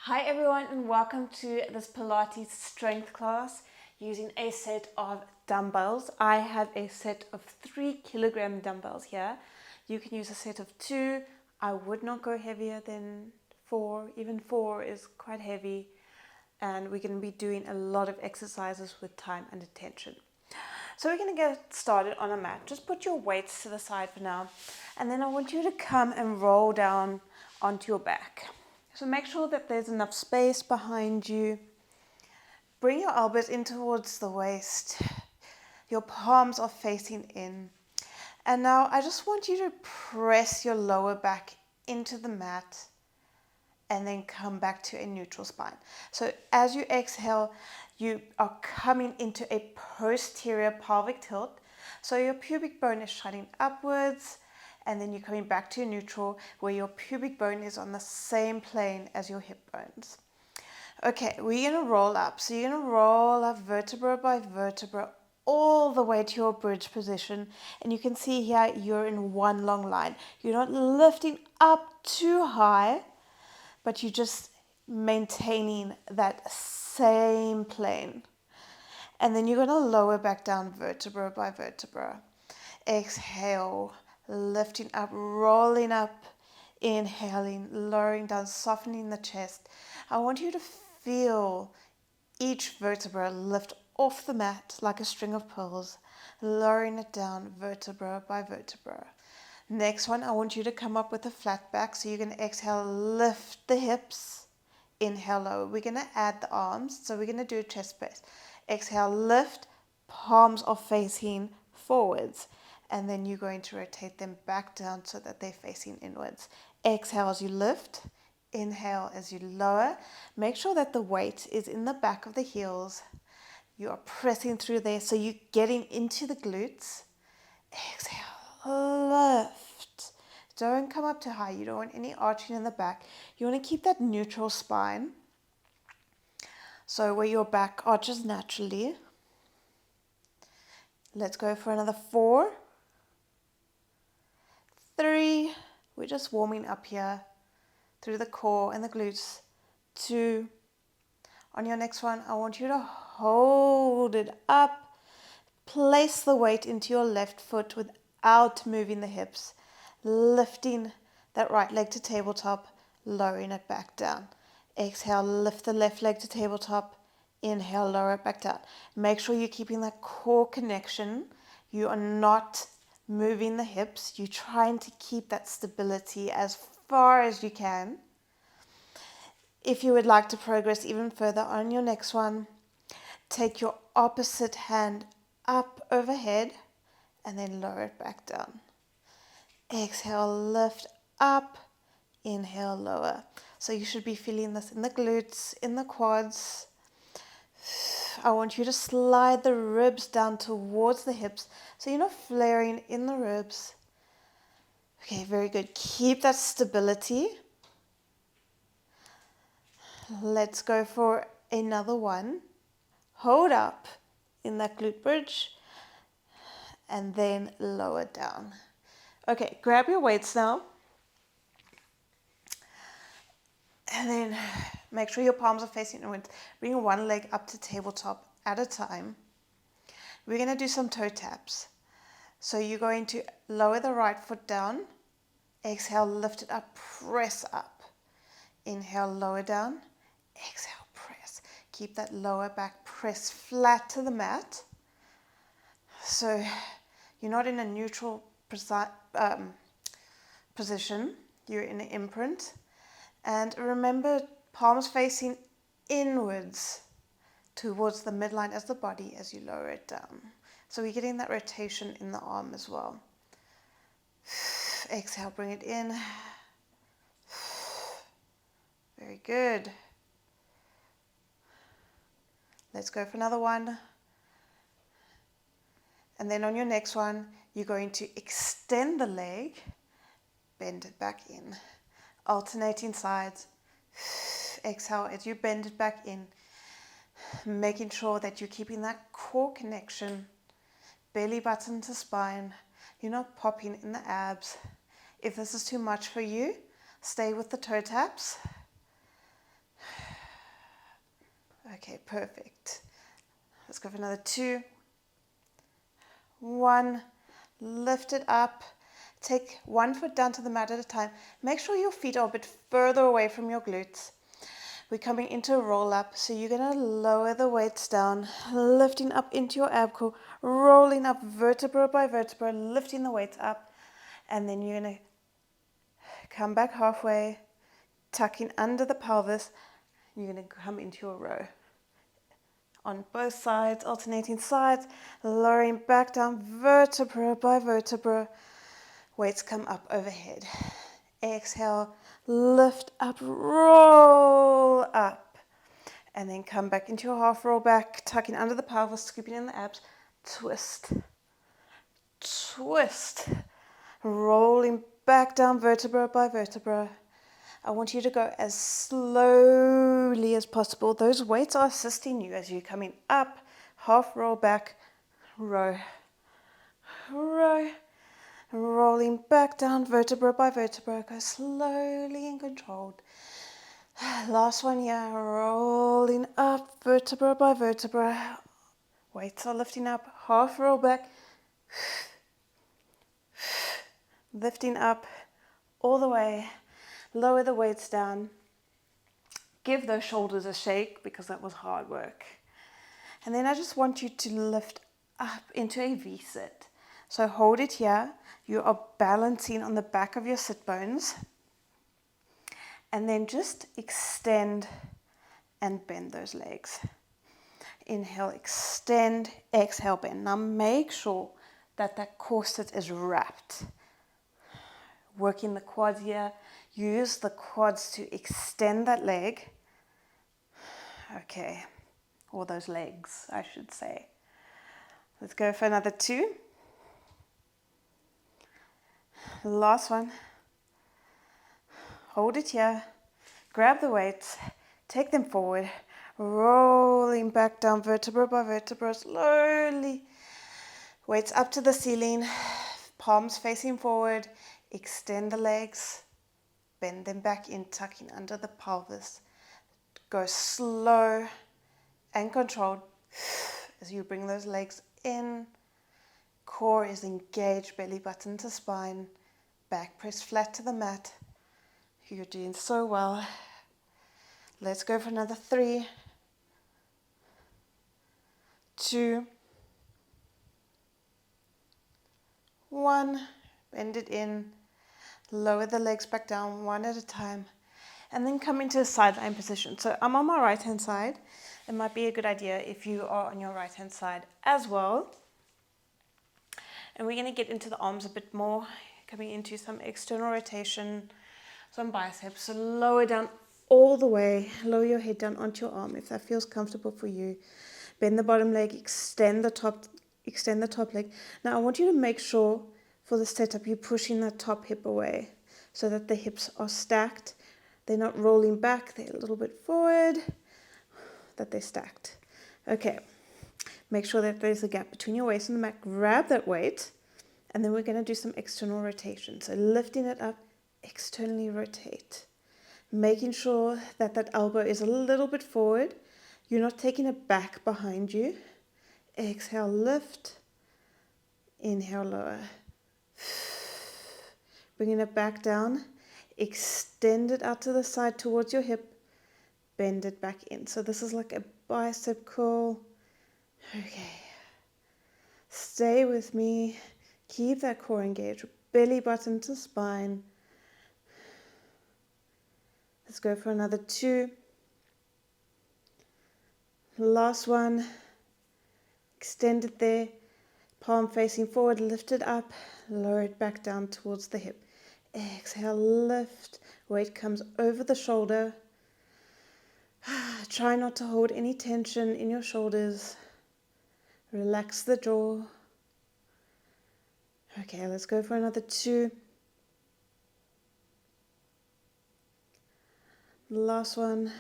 Hi everyone and welcome to this Pilates strength class using a set of dumbbells. I have a set of 3 kilogram dumbbells here. You can use a set of 2. I would not go heavier than 4. Even 4 is quite heavy, and we're going to be doing a lot of exercises with time and attention. So we're going to get started on a mat. Just put your weights to the side for now, and then I want you to come and roll down onto your back. So make sure that there's enough space behind you. Bring your elbows in towards the waist. Your palms are facing in. And now I just want you to press your lower back into the mat and then come back to a neutral spine. So as you exhale, you are coming into a posterior pelvic tilt. So your pubic bone is shining upwards, and then you're coming back to neutral where your pubic bone is on the same plane as your hip bones. Okay, we're going to roll up. So you're going to roll up vertebra by vertebra all the way to your bridge position. And you can see here you're in one long line. You're not lifting up too high, but you're just maintaining that same plane. And then you're going to lower back down vertebra by vertebra. Exhale, lifting up, rolling up, inhaling, lowering down, softening the chest. I want you to feel each vertebra lift off the mat like a string of pearls, lowering it down vertebra by vertebra. Next one, I want you to come up with a flat back. So you're going to exhale, lift the hips, inhale, lower. We're going to add the arms. So we're going to do a chest press. Exhale, lift, palms are facing forwards. And then you're going to rotate them back down so that they're facing inwards. Exhale as you lift. Inhale as you lower. Make sure that the weight is in the back of the heels. You are pressing through there, so you're getting into the glutes. Exhale, lift. Don't come up too high. You don't want any arching in the back. You want to keep that neutral spine. So where your back arches naturally. Let's go for another 4. 3, we're just warming up here through the core and the glutes. 2, on your next one, I want you to hold it up. Place the weight into your left foot without moving the hips. Lifting that right leg to tabletop, lowering it back down. Exhale, lift the left leg to tabletop. Inhale, lower it back down. Make sure you're keeping that core connection. You are not moving the hips. You're trying to keep that stability as far as you can. If you would like to progress even further on your next one, take your opposite hand up overhead and then lower it back down. Exhale, lift up, inhale, lower. So you should be feeling this in the glutes, in the quads. I want you to slide the ribs down towards the hips so you're not flaring in the ribs. Okay, very good. Keep that stability. Let's go for another one. Hold up in that glute bridge and then lower down. Okay, grab your weights now. And then make sure your palms are facing inwards. Bring one leg up to tabletop at a time. We're going to do some toe taps. So you're going to lower the right foot down. Exhale, lift it up, press up. Inhale, lower down. Exhale, press. Keep that lower back press flat to the mat. So you're not in a neutral position. You're in an imprint. And remember, palms facing inwards towards the midline as the body as you lower it down. So we're getting that rotation in the arm as well. Exhale, bring it in. Very good. Let's go for another one. And then on your next one, you're going to extend the leg, bend it back in. Alternating sides. Exhale as you bend it back in. Making sure that you're keeping that core connection. Belly button to spine. You're not popping in the abs. If this is too much for you, stay with the toe taps. Okay, perfect. Let's go for another 2, 1, lift it up. Take one foot down to the mat at a time. Make sure your feet are a bit further away from your glutes. We're coming into a roll up, so you're going to lower the weights down, lifting up into your ab core, rolling up vertebra by vertebra, lifting the weights up, and then you're going to come back halfway, tucking under the pelvis. You're going to come into your row. On both sides, alternating sides, lowering back down vertebra by vertebra. Weights come up overhead. Exhale, lift up, roll up. And then come back into your half roll back, tucking under the pelvis, scooping in the abs. Twist. Twist. Rolling back down vertebra by vertebra. I want you to go as slowly as possible. Those weights are assisting you as you're coming up, half roll back, row, row, rolling back down vertebra by vertebra. Go slowly and controlled. Last one here, rolling up vertebra by vertebra. Weights are lifting up, half roll back, lifting up all the way. Lower the weights down. Give those shoulders a shake because that was hard work. And then I just want you to lift up into a V-sit. So hold it here. You are balancing on the back of your sit bones. And then just extend and bend those legs. Inhale, extend, exhale, bend. Now make sure that that corset is wrapped. Working the quads here. Use the quads to extend that leg. Okay, or those legs, I should say. Let's go for another 2. Last one. Hold it here. Grab the weights. Take them forward. Rolling back down vertebra by vertebra slowly. Weights up to the ceiling. Palms facing forward. Extend the legs. Bend them back in, tucking under the pelvis. Go slow and controlled as you bring those legs in. Core is engaged, belly button to spine. Back press flat to the mat. You're doing so well. Let's go for another 3, 2, 1. Bend it in. Lower the legs back down one at a time. And then come into a sideline position. So I'm on my right hand side. It might be a good idea if you are on your right hand side as well. And we're going to get into the arms a bit more. Coming into some external rotation, some biceps. So lower down all the way. Lower your head down onto your arm if that feels comfortable for you. Bend the bottom leg, extend the top leg. Now I want you to make sure for the setup you're pushing that top hip away so that the hips are stacked. They're not rolling back, they're a little bit forward, that they're stacked. Okay, make sure that there's a gap between your waist and the mat. Grab that weight, and then we're going to do some external rotation. So lifting it up, externally rotate. Making sure that that elbow is a little bit forward. You're not taking it back behind you. Exhale, lift. Inhale, lower. Bringing it back down. Extend it out to the side towards your hip. Bend it back in. So this is like a bicep curl. Okay. Stay with me. Keep that core engaged. Belly button to spine. Let's go for another 2. Last one. Extend it there. Palm facing forward. Lift it up. Lower it back down towards the hip. Exhale, lift. Weight comes over the shoulder. Try not to hold any tension in your shoulders. Relax the jaw. Okay, let's go for another 2. Last one.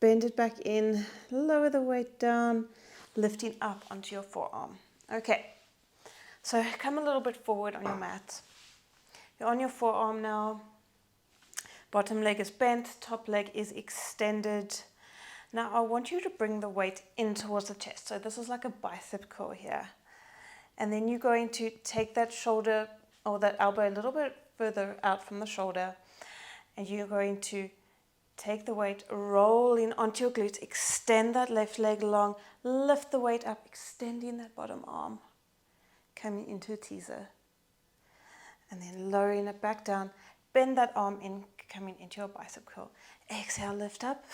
Bend it back in. Lower the weight down. Lifting up onto your forearm. Okay, so come a little bit forward on your mat. You're on your forearm now. Bottom leg is bent. Top leg is extended. Now I want you to bring the weight in towards the chest. So this is like a bicep curl here. And then you're going to take that shoulder or that elbow a little bit further out from the shoulder. And you're going to take the weight, roll in onto your glutes, extend that left leg long, lift the weight up, extending that bottom arm, coming into a teaser. And then lowering it back down, bend that arm in, coming into your bicep curl. Exhale, lift up.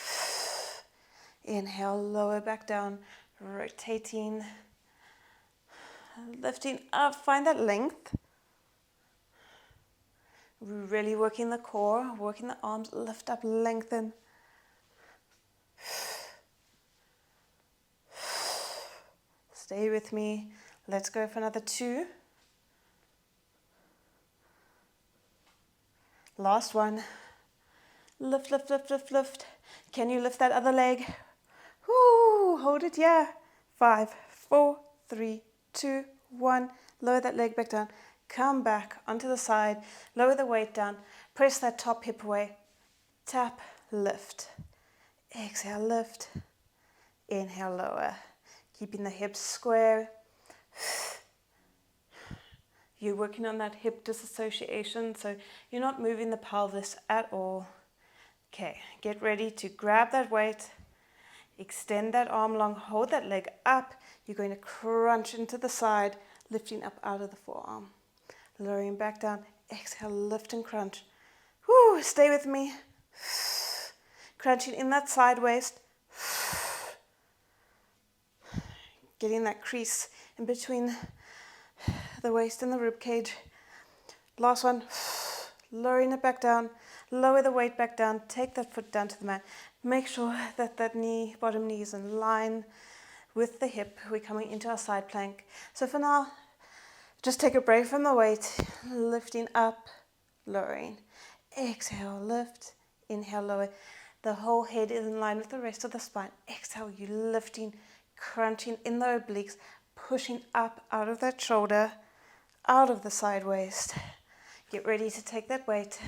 Inhale, lower back down, rotating, lifting up, find that length. Really working the core, working the arms, lift up, lengthen. Stay with me. Let's go for another 2. Last one. Lift, lift, lift, lift, lift. Can you lift that other leg? Woo, hold it, yeah. 5, 4, 3, 2, 1. Lower that leg back down. Come back onto the side. Lower the weight down. Press that top hip away. Tap, lift. Exhale, lift. Inhale, lower. Keeping the hips square. You're working on that hip disassociation, so you're not moving the pelvis at all. Okay, get ready to grab that weight. Extend that arm long, hold that leg up. You're going to crunch into the side, lifting up out of the forearm. Lowering back down, exhale, lift and crunch. Woo, stay with me. Crunching in that side waist. Getting that crease in between the waist and the rib cage. Last one. Lowering it back down. Lower the weight back down. Take that foot down to the mat. Make sure that that knee, bottom knee is in line with the hip. We're coming into our side plank. So for now, just take a break from the weight. Lifting up, lowering. Exhale, lift. Inhale, lower. The whole head is in line with the rest of the spine. Exhale, you lifting, crunching in the obliques, pushing up out of that shoulder, out of the side waist. Get ready to take that weight.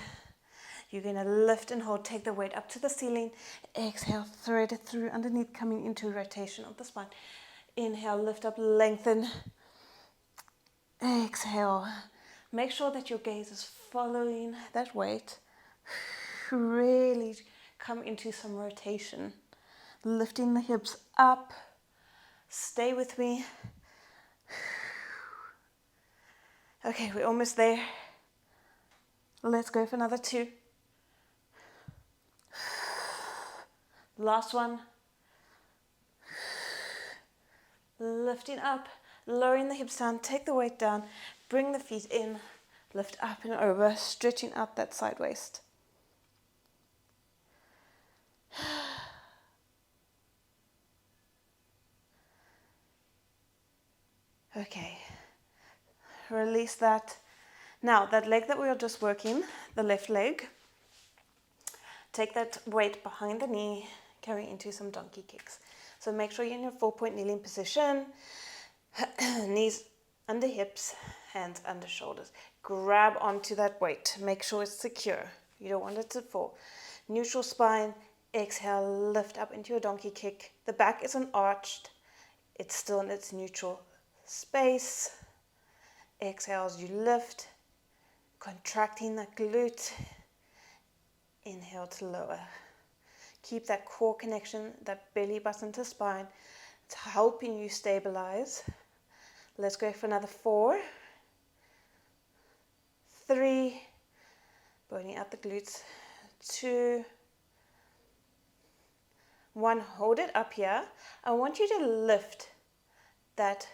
You're going to lift and hold, take the weight up to the ceiling. Exhale, thread it through underneath, coming into rotation of the spine. Inhale, lift up, lengthen. Exhale. Make sure that your gaze is following that weight. Really come into some rotation. Lifting the hips up. Stay with me. Okay, we're almost there. Let's go for another 2. Last one. Lifting up, lowering the hips down, take the weight down, bring the feet in, lift up and over, stretching out that side waist. Okay, release that. Now, that leg that we were just working, the left leg, take that weight behind the knee, carry into some donkey kicks. So make sure you're in your 4-point kneeling position, knees under hips, hands under shoulders. Grab onto that weight, make sure it's secure. You don't want it to fall. Neutral spine, exhale, lift up into your donkey kick. The back isn't arched, it's still in its neutral space. Exhale as you lift, contracting that glute. Inhale to lower. Keep that core connection, that belly button to spine. It's helping you stabilize. Let's go for another 4, 3, burning out the glutes, 2, 1. Hold it up here. I want you to lift that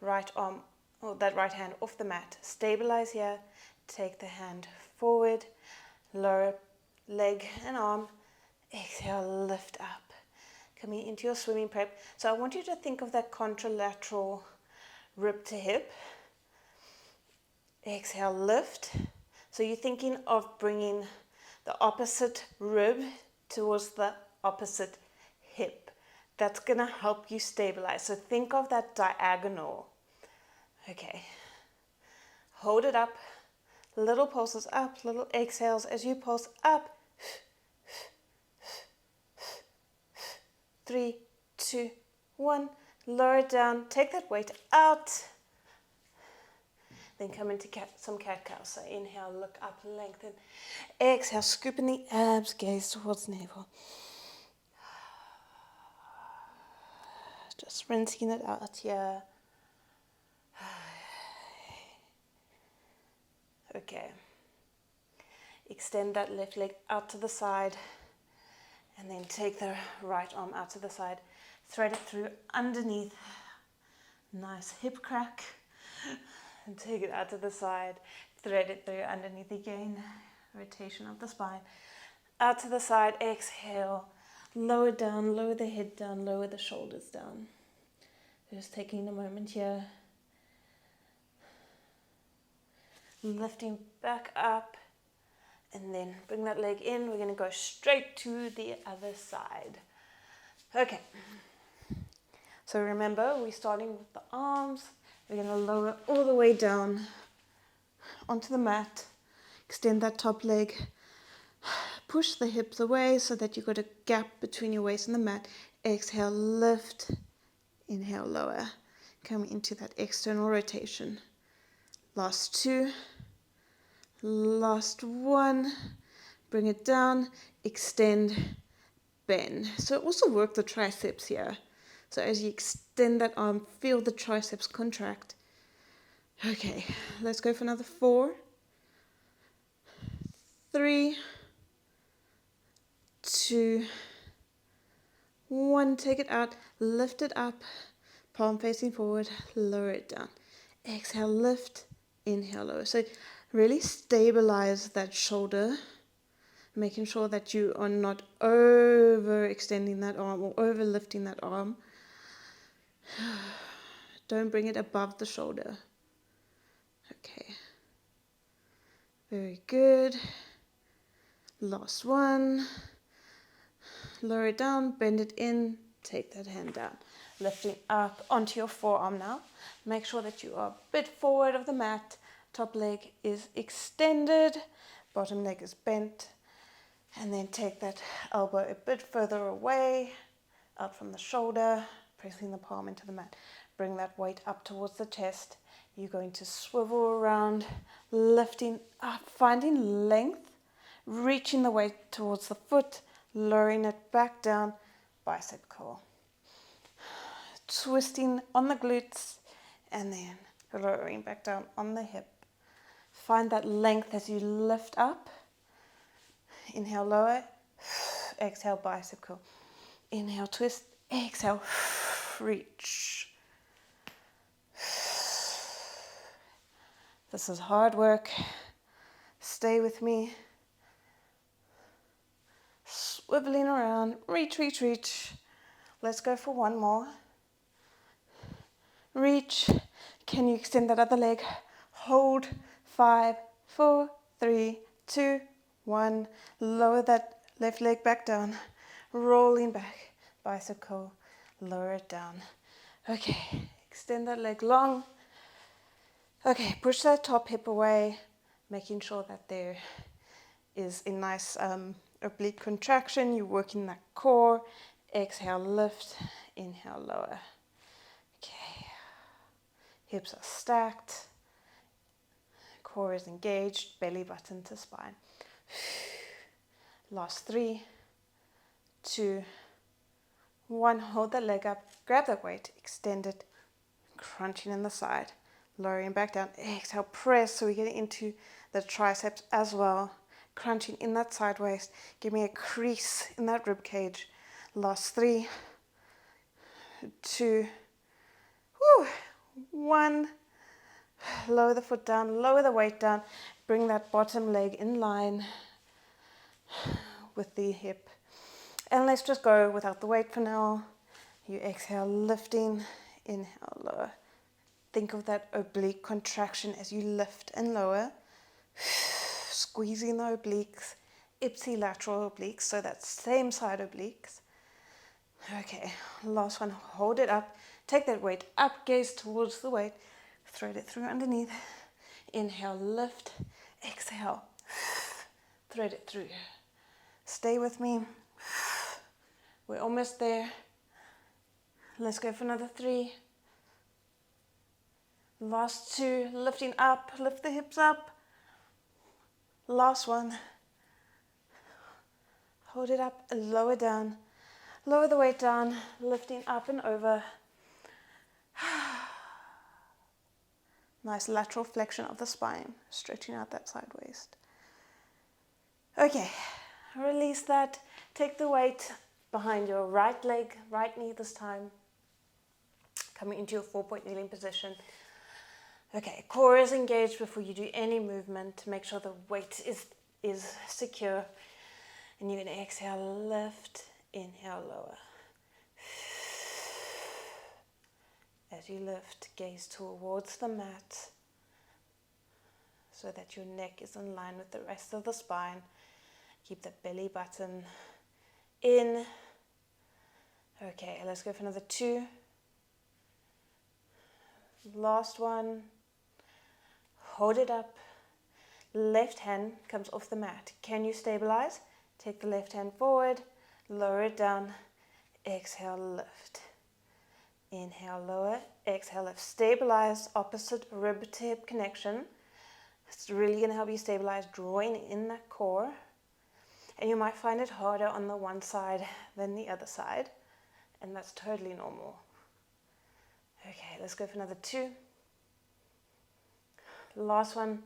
right arm or that right hand off the mat. Stabilize here. Take the hand forward, lower leg and arm. Exhale, lift up. Coming into your swimming prep. So I want you to think of that contralateral rib to hip. Exhale, lift. So you're thinking of bringing the opposite rib towards the opposite hip. That's going to help you stabilize. So think of that diagonal. Okay. Hold it up. Little pulses up, little exhales as you pulse up. 2, 1. Lower it down. Take that weight out. Then come into some cat-cow. So inhale, look up, lengthen. Exhale, scoop in the abs, gaze towards navel. Just rinsing it out here. Okay. Extend that left leg out to the side. And then take the right arm out to the side. Thread it through underneath. Nice hip crack. And take it out to the side. Thread it through underneath again. Rotation of the spine. Out to the side. Exhale. Lower down. Lower the head down. Lower the shoulders down. Just taking a moment here. Lifting back up. And then bring that leg in. We're going to go straight to the other side. Okay. So remember, we're starting with the arms. We're going to lower all the way down onto the mat. Extend that top leg. Push the hips away so that you've got a gap between your waist and the mat. Exhale, lift. Inhale, lower. Coming into that external rotation. Last 2. Last 1. Bring it down. Extend. Bend. So also work the triceps here. So as you extend that arm, feel the triceps contract. Okay, let's go for another 4. 3. 2. 1. Take it out. Lift it up. Palm facing forward. Lower it down. Exhale, lift. Inhale, lower. So really stabilize that shoulder, making sure that you are not overextending that arm or overlifting that arm. Don't bring it above the shoulder. Okay. Very good. Last 1. Lower it down, bend it in, take that hand down. Lifting up onto your forearm now. Make sure that you are a bit forward of the mat. Top leg is extended, bottom leg is bent. And then take that elbow a bit further away, out from the shoulder, pressing the palm into the mat. Bring that weight up towards the chest. You're going to swivel around, lifting up, finding length, reaching the weight towards the foot, lowering it back down, bicep curl. Twisting on the glutes, and then lowering back down on the hip. Find that length as you lift up. Inhale, lower. Exhale, bicep curl. Inhale, twist. Exhale, reach. This is hard work. Stay with me. Swiveling around. Reach, reach, reach. Let's go for 1 more. Reach. Can you extend that other leg? Hold. 5, 4, 3, 2, 1. Lower that left leg back down. Rolling back. Bicep curl. Lower it down. Okay. Extend that leg long. Okay. Push that top hip away. Making sure that there is a nice oblique contraction. You're working that core. Exhale, lift. Inhale, lower. Okay. Hips are stacked. Core is engaged. Belly button to spine. Last 3, 2, 1. Hold that leg up. Grab that weight. Extend it. Crunching in the side. Lowering back down. Exhale, press. So we're getting into the triceps as well. Crunching in that side waist. Give me a crease in that rib cage. Last 3, 2, 1. Lower the foot down. Lower the weight down. Bring that bottom leg in line with the hip. And let's just go without the weight for now. You exhale, lifting. Inhale, lower. Think of that oblique contraction as you lift and lower. Squeezing the obliques, ipsilateral obliques, so that same side obliques. Okay, last one. Hold it up. Take that weight up, gaze towards the weight. Thread it through underneath. Inhale, lift. Exhale. Thread it through. Stay with me. We're almost there. Let's go for another 3. Last 2, lifting up, lift the hips up. Last 1. Hold it up, lower down. Lower the weight down, lifting up and over. Nice lateral flexion of the spine, stretching out that side waist. Okay, release that. Take the weight behind your right leg, right knee this time. Coming into your 4-point kneeling position. Okay, core is engaged before you do any movement. Make sure the weight is secure. And you're going to exhale, lift, inhale, lower. As you lift, gaze towards the mat so that your neck is in line with the rest of the spine. Keep the belly button in. Okay, let's go for another 2. Last 1. Hold it up. Left hand comes off the mat. Can you stabilize? Take the left hand forward, lower it down. Exhale, lift. Inhale, lower. Exhale, lift. Stabilize opposite rib to hip connection. It's really going to help you stabilize, drawing in that core. And you might find it harder on the one side than the other side. And that's totally normal. Okay, let's go for another 2. Last 1.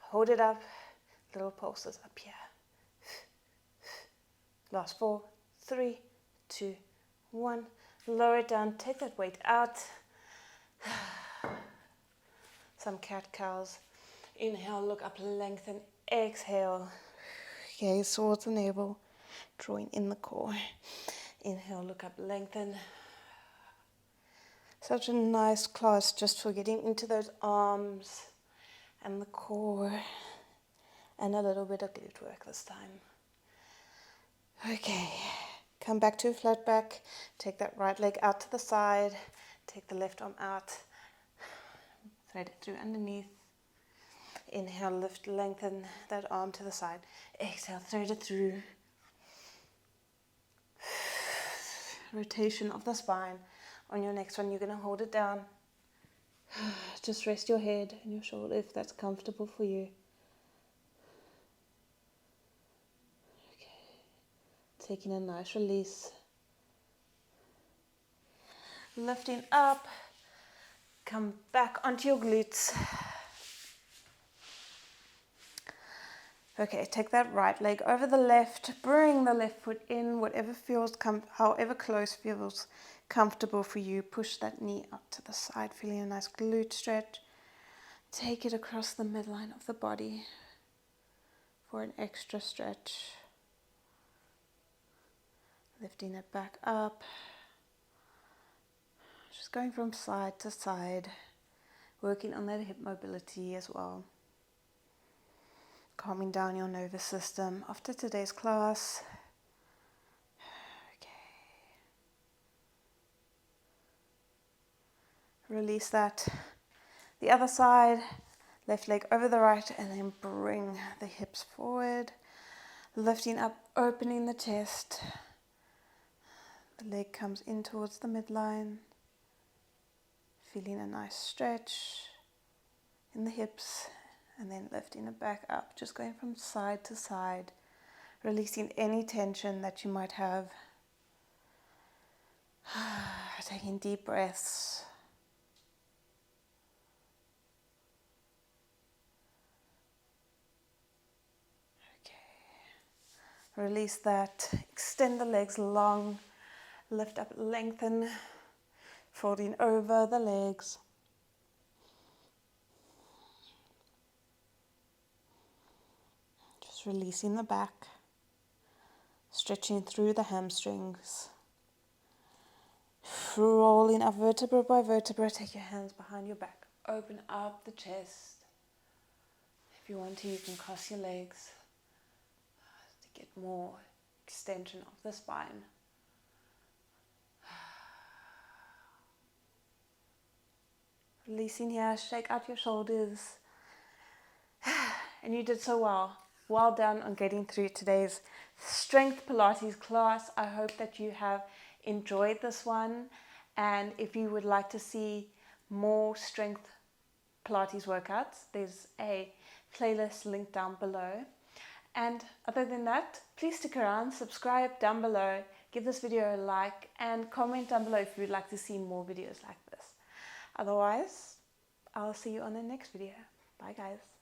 Hold it up. Little pulses up here. Last 4, 3, 2, 1. Lower it down. Take that weight out. Some cat-cows. Inhale, look up, lengthen. Exhale. Gaze towards the navel. Drawing in the core. Inhale, look up, lengthen. Such a nice class just for getting into those arms and the core. And a little bit of glute work this time. Okay, come back to a flat back. Take that right leg out to the side. Take the left arm out. Thread it through underneath. Inhale, lift, lengthen that arm to the side. Exhale, thread it through. Rotation of the spine. On your next one, you're going to hold it down. Just rest your head and your shoulder if that's comfortable for you. Taking a nice release. Lifting up. Come back onto your glutes. Okay, take that right leg over the left. Bring the left foot in, whatever feels, however close feels comfortable for you. Push that knee up to the side, feeling a nice glute stretch. Take it across the midline of the body for an extra stretch. Lifting it back up, just going from side to side, working on that hip mobility as well. Calming down your nervous system after today's class. Okay. Release that. The other side, left leg over the right, and then bring the hips forward. Lifting up, opening the chest. The leg comes in towards the midline, feeling a nice stretch in the hips, and then lifting it back up, just going from side to side, releasing any tension that you might have. Taking deep breaths. Okay. Release that, extend the legs long. Lift up, lengthen, folding over the legs. Just releasing the back, stretching through the hamstrings. Rolling up vertebra by vertebra. Take your hands behind your back. Open up the chest. If you want to, you can cross your legs to get more extension of the spine. Releasing here, shake out your shoulders. And you did so well. Well done on getting through today's Strength Pilates class. I hope that you have enjoyed this one. And if you would like to see more strength Pilates workouts, there's a playlist link down below. And other than that, please stick around, subscribe down below, give this video a like, and comment down below if you'd like to see more videos like this. Otherwise, I'll see you on the next video. Bye guys.